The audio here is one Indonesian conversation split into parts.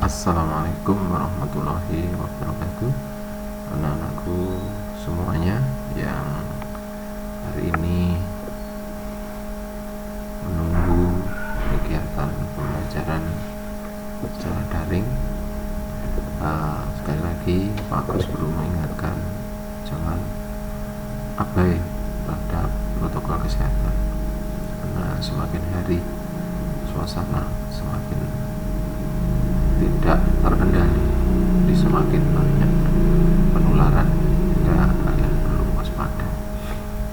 Assalamualaikum warahmatullahi wabarakatuh. Anak-anakku semuanya yang hari ini menunggu kegiatan pembelajaran secara daring, sekali lagi Pak Agus perlu mengingatkan jangan abai terhadap protokol kesehatan, karena semakin hari suasana semakin tidak terkendali, di semakin banyak penularan, dan kalian perlu waspada.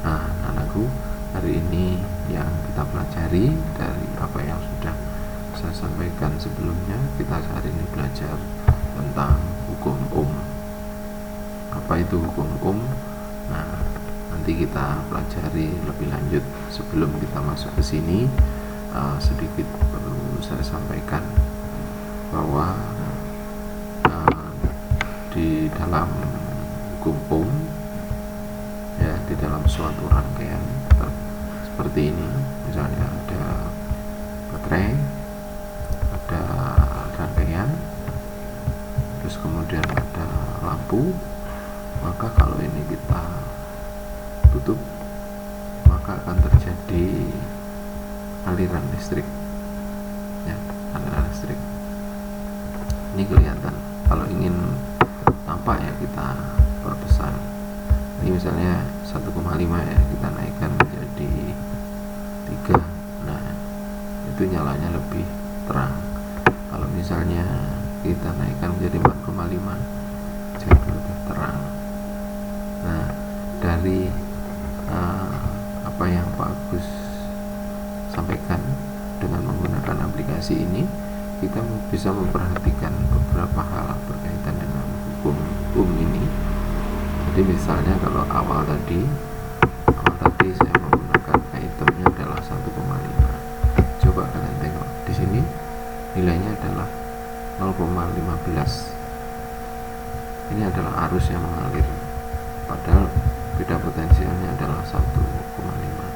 Nah, anakku, hari ini yang kita pelajari dari apa yang sudah saya sampaikan sebelumnya, kita hari ini belajar tentang hukum Apa itu hukum Nah, nanti kita pelajari lebih lanjut. Sebelum kita masuk ke sini, sedikit perlu saya sampaikan bahwa di dalam hukum ya, di dalam suatu rangkaian seperti ini, misalnya ada baterai, ada rangkaian, terus kemudian ada lampu, maka kalau ini kita tutup, maka akan terjadi aliran listrik ya, aliran listrik. Ini kelihatan. Kalau ingin tampak ya, kita perbesar. Ini misalnya 1,5 ya, kita naikkan menjadi 3. Nah, itu nyalanya lebih terang. Kalau misalnya kita naikkan menjadi 4,5, jadi lebih terang. Nah, dari apa yang Pak Agus sampaikan dengan menggunakan aplikasi ini, kita bisa memperhatikan beberapa hal berkaitan dengan hukum ini. Jadi misalnya kalau awal tadi saya menggunakan itemnya adalah 1,5. Coba kalian tengok di sini, nilainya adalah 0,15. Ini adalah arus yang mengalir, padahal beda potensialnya adalah 1,5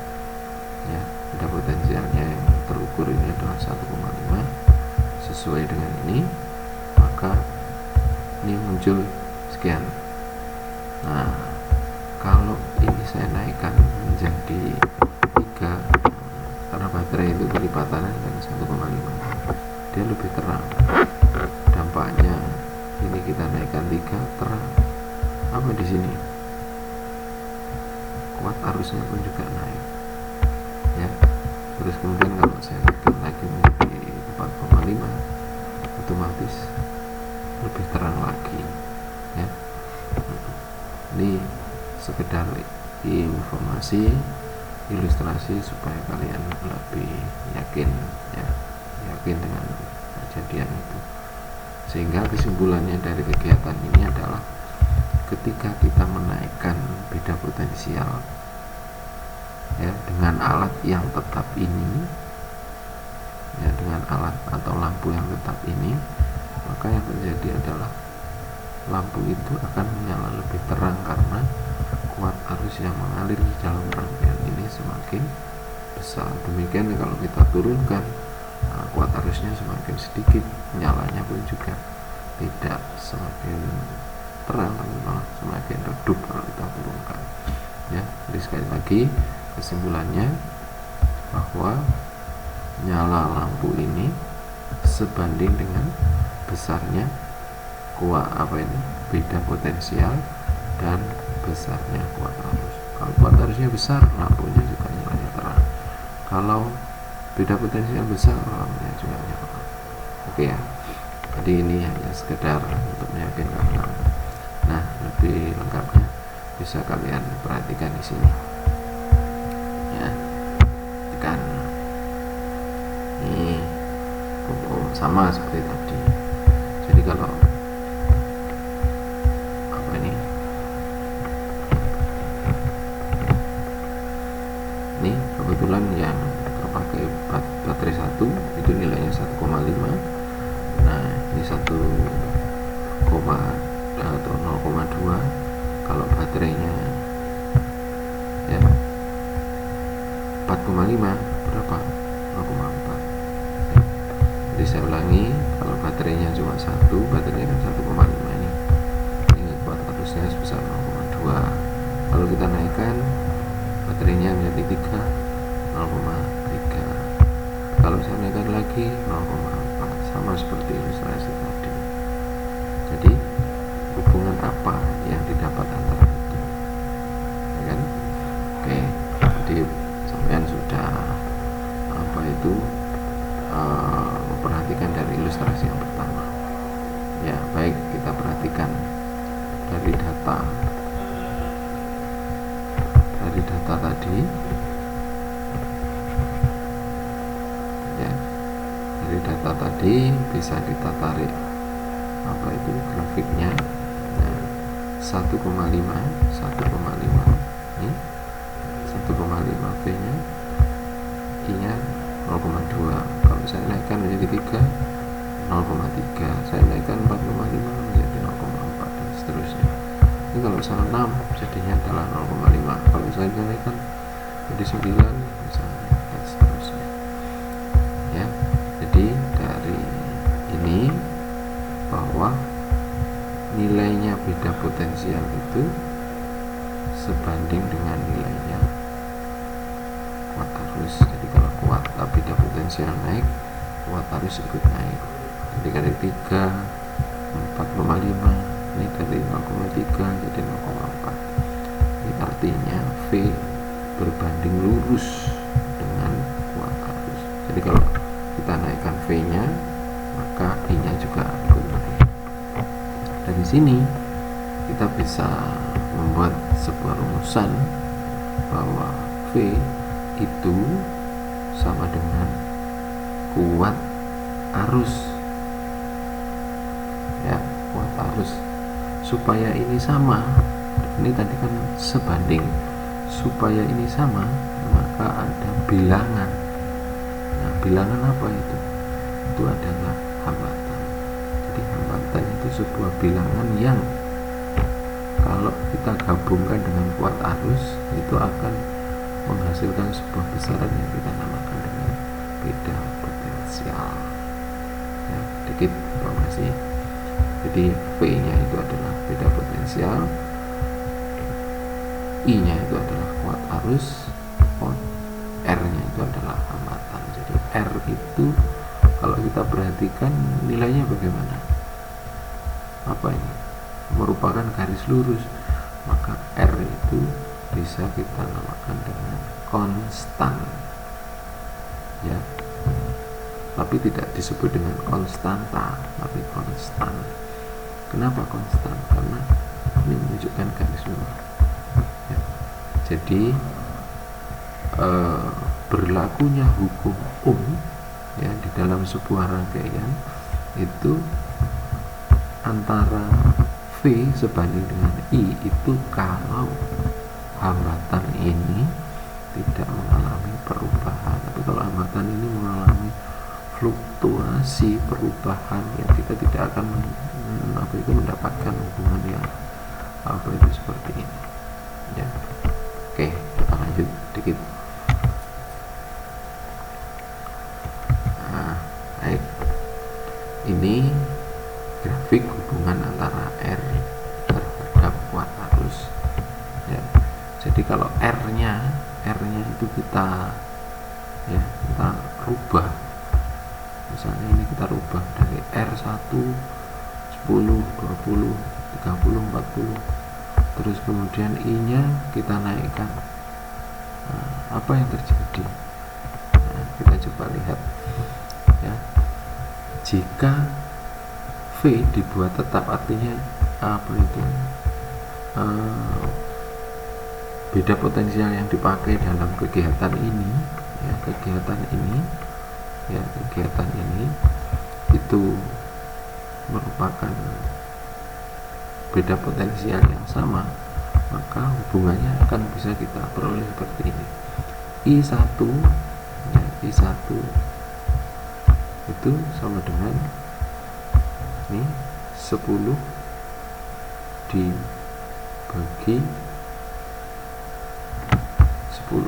ya. Beda potensialnya yang terukur ini adalah 1,5. Sesuai dengan ini, maka ini muncul sekian. Nah, kalau ini saya naikkan menjadi 3, karena baterai itu kelipatannya dengan 1,5, dia lebih terang. Dampaknya ini kita naikkan 3, terang. Apa di sini? Kuat arusnya pun juga naik ya. Terus kemudian kalau saya naikkan lagi menjadi 4,5, otomatis lebih terang lagi ya. Ini sekedar informasi, ilustrasi supaya kalian lebih yakin ya, yakin dengan kejadian itu. Sehingga kesimpulannya dari kegiatan ini adalah ketika kita menaikkan beda potensial ya, dengan alat yang tetap ini ya, dengan alat atau lampu yang tetap ini, maka yang terjadi adalah lampu itu akan menyala lebih terang karena kuat arus yang mengalir di dalam rangkaian ini semakin besar. Demikian kalau kita turunkan, kuat arusnya semakin sedikit, nyalanya pun juga tidak semakin terang, tapi malah semakin redup kalau kita turunkan ya. Jadi sekali lagi kesimpulannya bahwa nyala lampu ini sebanding dengan besarnya beda potensial dan besarnya kuat arus. Kalau kuat arusnya besar, lampunya juga nyalanya terang. Kalau beda potensial besar, lampunya juga nyala. Oke ya. Jadi ini hanya sekedar untuk meyakinkan kamu. Nah, lebih lengkapnya bisa kalian perhatikan di sini ya. Tekan ini sama seperti tadi. Jadi kalau ini kebetulan yang terpakai baterai 1 itu nilainya 1,5. Nah, ini 1, atau 0,2. Kalau baterainya ya 4,5, berapa? 0,4. Jadi saya ulangi, kalau baterainya cuma 1, baterainya kan 1,5 ini kuat arusnya sebesar 0,2. kalau kita naikkan baterainya menjadi 3, 0,3. kalau saya naikkan lagi 0,4, sama seperti ilustrasi tadi. Jadi hubungan apa yang didapat antara itu, ya kan? Oke, jadi sampean sudah memperhatikan dari ilustrasi yang pertama. Ya, baik, kita perhatikan dari data tadi. Ya, dari data tadi bisa kita tarik grafiknya. Nah, 1,5 ini 1,5 V nya, I nya 0,2. kalau saya naikkan menjadi 3, 0,3. saya naikkan 4,5 menjadi 0,4 dan seterusnya. Ini kalau saya 6 jadinya adalah 0,5. kalau saya naikkan jadi 9 misalnya, dan seterusnya. Ya, jadi dari ini bahwa nilainya beda potensial itu sebanding dengan nilainya kuat arus. Jadi kalau kuat beda potensial naik, kuat arus ikut naik. Jadi dari 3, 4,5, ini dari 0,3 jadi 0,4. Ini artinya V berbanding lurus dengan kuat arus. Jadi kalau kita naikkan V nya, maka I nya juga ikut naik. Dari sini kita bisa membuat sebuah rumusan bahwa V itu sama dengan kuat arus. Ya, kuat arus. Supaya ini sama, ini tadi kan sebanding. Supaya ini sama, maka ada bilangan. Nah, bilangan apa itu? Itu adalah hambatan. Jadi hambatan itu sebuah bilangan yang kalau kita gabungkan dengan kuat arus itu akan menghasilkan sebuah besaran yang kita namakan dengan beda potensial. Ya, sedikit informasi. Jadi V nya itu adalah beda potensial, I nya itu adalah kuat arus, R nya itu adalah hambatan. Jadi R itu kalau kita perhatikan nilainya bagaimana? Apa ini? Merupakan garis lurus, maka R itu bisa kita namakan dengan konstan. Ya, tapi tidak disebut dengan konstanta, tapi konstan. Kenapa konstan? Karena ini menunjukkan garis lurus. Ya. Jadi berlakunya hukum ya di dalam sebuah rangkaian itu antara V sebanding dengan I itu kalau hambatan ini tidak mengalami perubahan. Tapi kalau hambatan ini mengalami fluktuasi perubahan, ya kita tidak akan mendapatkan hubungan yang seperti ini. Ya, oke, kita lanjut sedikit. Nah, baik, ini grafik hubungan antara R terhadap kuat arus. Ya, jadi kalau R nya itu kita rubah. Misalnya ini kita rubah dari R1 10, 20, 30, 40, terus kemudian I nya kita naikkan. Nah, apa yang terjadi? Nah, kita coba lihat ya. Jika V dibuat tetap, artinya beda potensial yang dipakai dalam kegiatan ini itu merupakan beda potensial yang sama, maka hubungannya akan bisa kita peroleh seperti ini. I1 itu sama dengan ini 10 dibagi 10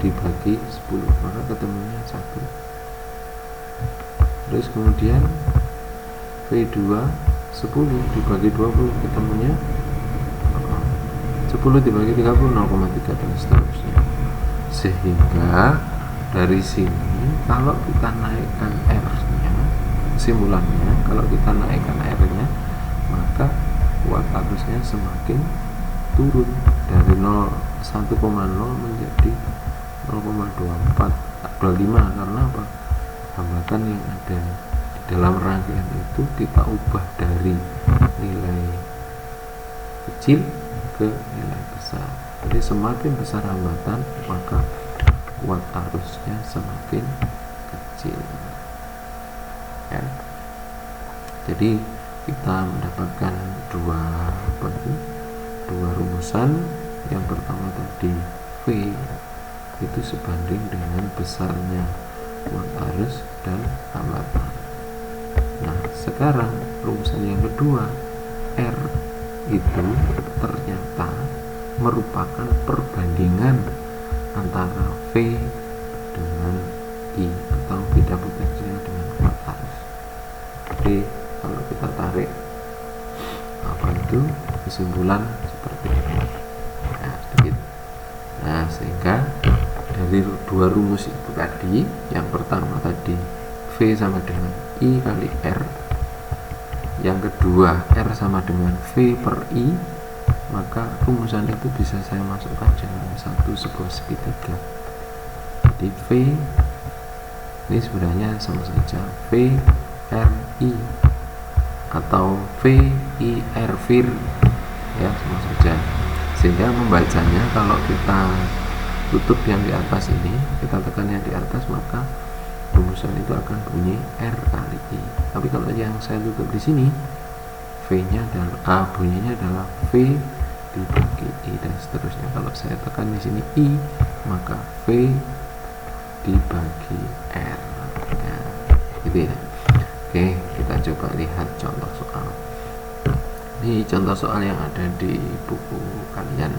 dibagi 10, maka ketemunya 1 terus kemudian V2 10 dibagi 20 ketemunya 10 dibagi 30 0,3 dan seterusnya. Sehingga dari sini kalau kita naikkan R-nya, kesimpulannya kalau kita naikkan R-nya, maka kuat arusnya semakin turun dari 1,0 menjadi 0,25 karena apa? Hambatan yang ada di dalam rangkaian itu kita ubah dari nilai kecil ke nilai besar. Jadi semakin besar hambatan maka kuat arusnya semakin kecil ya. Jadi kita mendapatkan dua rumusan. Yang pertama tadi V itu sebanding dengan besarnya kuat arus dan hambatan. Nah sekarang rumusan yang kedua, R itu ternyata merupakan perbandingan antara V dengan I atau beda potensial dengan kuat arus. Jadi kalau kita tarik apa itu kesimpulan seperti ini ya, sedikit. Nah sehingga dari dua rumus itu tadi, yang pertama tadi V sama dengan I kali R, yang kedua R sama dengan V per I, maka rumusan itu bisa saya masukkan dalam sebuah segitiga. Jadi V ini sebenarnya sama saja V R I atau V I R VIR ya, sama saja. Sehingga membacanya kalau kita tutup yang di atas ini, kita tekan yang di atas, maka rumusan itu akan bunyi R kali I. Tapi kalau yang saya tutup di sini, V-nya adalah bunyinya adalah V dibagi I dan seterusnya. Kalau saya tekan di sini I, maka V dibagi R. Ya, gitu ya. Oke, kita coba lihat contoh soal. Ini contoh soal yang ada di buku kalian,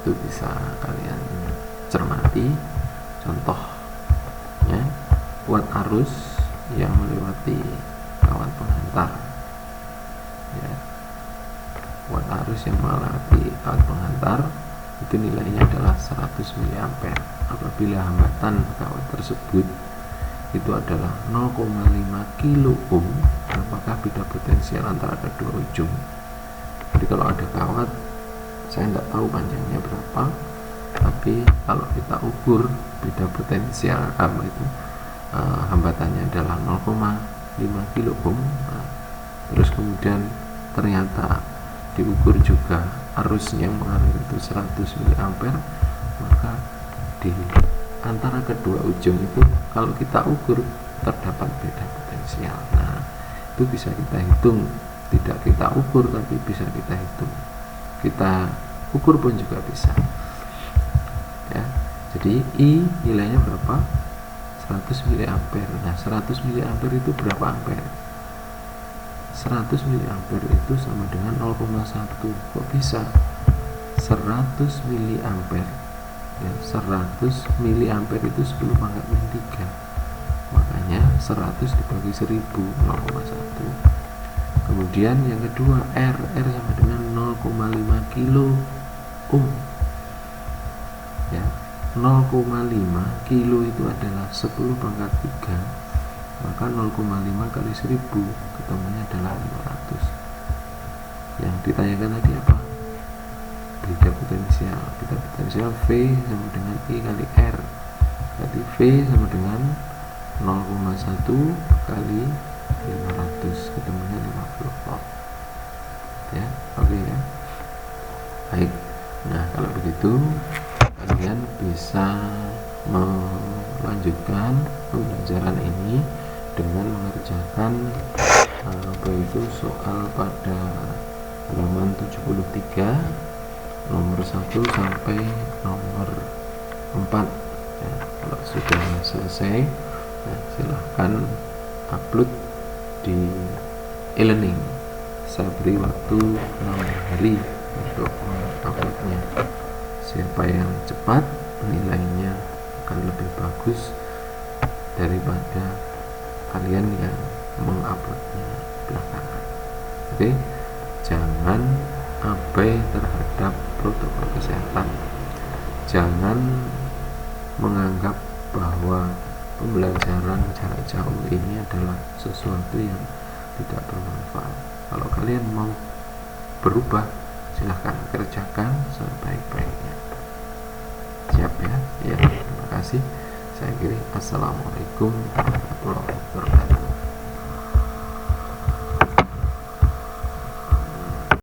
itu bisa kalian cermati. Contohnya, kuat arus yang melewati kawat penghantar ya. Kuat arus yang melewati kawat penghantar itu nilainya adalah 100 mA. Apabila hambatan kawat tersebut itu adalah 0,5 kilo ohm, apakah beda potensial antara kedua ujung? Jadi kalau ada kawat, saya tidak tahu panjangnya berapa, tapi kalau kita ukur beda potensial hambatannya adalah 0,5 kilo ohm. Nah, terus kemudian ternyata diukur juga arusnya mengalir itu 100 mA, maka di antara kedua ujung itu kalau kita ukur terdapat beda potensial. Nah itu bisa kita hitung, tidak kita ukur tapi bisa kita hitung, kita ukur pun juga bisa ya. Jadi I nilainya berapa? 100 mA. Nah 100 mA itu berapa ampere? 100 mA itu sama dengan 0,1. Kok bisa 100 mA? Ya, 100 mA itu 10 pangkat min 3, makanya 100 dibagi 1000 0,1. Kemudian yang kedua R sama dengan 0,5 kilo ohm ya. 0,5 kilo itu adalah 10 pangkat 3, maka 0,5 kali 1000 ketemunya adalah 500. Yang ditanyakan tadi apa? Beda potensial. Beda potensial V sama dengan I kali R. Berarti V sama dengan 0,1 kali 500, ketemunya 50 watt ya. Oke ya, baik. Nah kalau begitu kalian bisa melanjutkan pembelajaran ini dengan mengerjakan apa itu soal pada halaman 73 nomor 1 sampai nomor 4 ya. Kalau sudah selesai ya, silahkan upload di e-learning. Saya beri waktu 6 hari untuk uploadnya. Siapa yang cepat nilainya akan lebih bagus daripada kalian yang menguploadnya belakangan. Oke, jangan abai terhadap protokol kesehatan. Jangan menganggap bahwa pembelajaran jarak jauh ini adalah sesuatu yang tidak bermanfaat. Kalau kalian mau berubah, silahkan kerjakan sebaik-baiknya. Siap ya? Ya, terima kasih. Saya kira assalamualaikum warahmatullahi wabarakatuh.